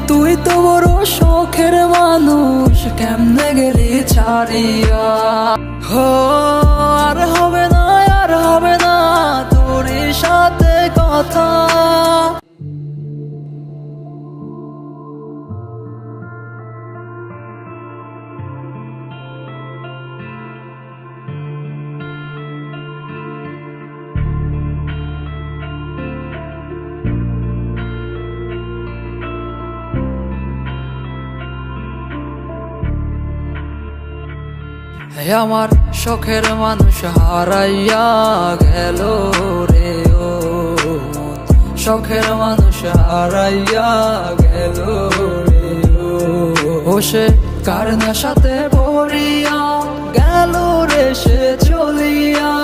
তুই তো বড় শখের মানুষ, কেমনে গেলি ছাড়িয়া। হো আর হবে না, আর হবে না তোর সাথে কথা। আমার শখের মানুষ হারাইয়া গেল রে ও মন, শখের মানুষ হারাইয়া গেল রে ও সে কার নেশাতে পড়িয়া গেল রে সে চলিয়া।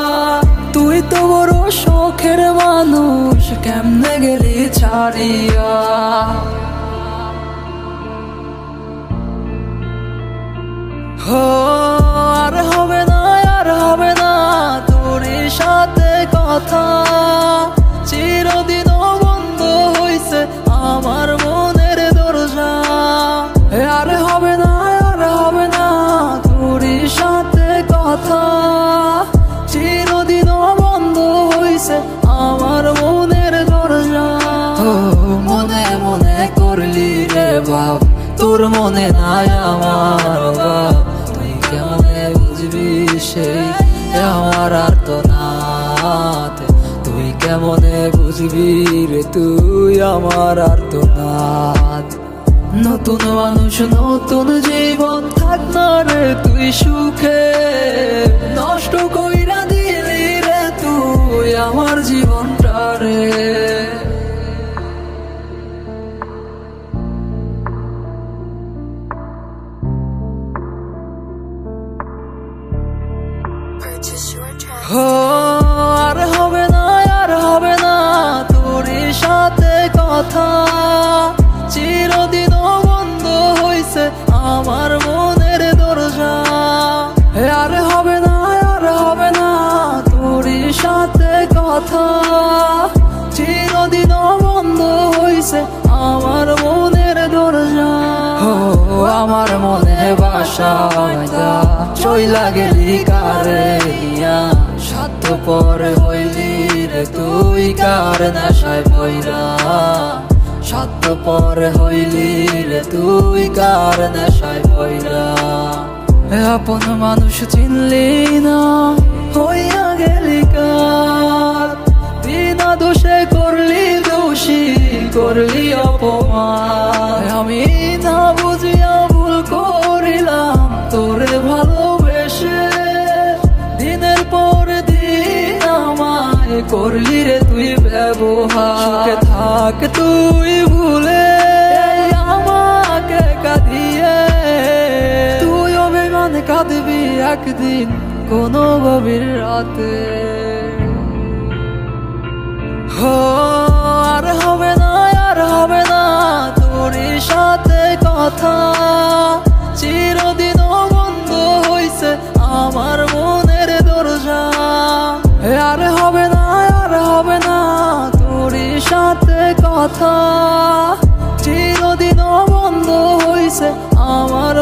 তুই তো বড় শখের মানুষ, কেমনে গেলি ছাড়িয়া। হো আর হবে না, আর হবে না তোর সাথে কথা। চিরদিন বন্ধ হইছে আমার মনের দরজা। আর হবে না, আর হবে না তোর সাথে কথা। চিরদিন বন্ধ হইছে আমার মনের দরজা। মনে মনে করলি রে বাপ, তোর মনে নাই আমার বাপ। তুই কেমনে বুঝবি সেই আমার আর তো নাথ, তুই কেমনে বুঝবি রে তুই আমার আর তো নাথ। নতুন মানুষ নতুন জীবন, থাক না রে তুই সুখে। নষ্ট কইরা দিলি রে তুই আমার জীবনটা রে। হো আর হবে না, আর হবে না তোর সাথে কথা। চিরদিন বন্ধ হইছে আমার মনের দরজা। আর হবে না, আর হবে না তোর সাথে কথা। চিরদিন বন্ধ হইছে আমার মনের দরজা। আমার মনে বাসা চইলা গেলি কারে ইয়া। স্বার্থপর হইলি রে তুই কার নেশায় পইরা। স্বার্থপর হইলি রে তুই কার নেশায় পইরা। আপন মানুষ চিনলি না, হইয়া গেলি কার। বিনা দোষে করলি দোষী, করলি অপমান। আমি না বুঝিয়া ভুল করিলাম তোরে ভালোবেসে। দিনের পর দিন আমায় করলি রে তুই ব্যবহার। সুখে থাক তুই ভুলে আমাকে কাঁদিয়ে। তুই অভিমান কাঁদবি একদিন কোনো গভীর রাতে। হো আর হবে না, আর হবে না তোর সাথে কথা। চিরদিন বন্ধ হইছে আমার মনের দরজা। আর হবে না, আর হবে না তোর সাথে কথা। চিরদিন বন্ধ হইছে আমার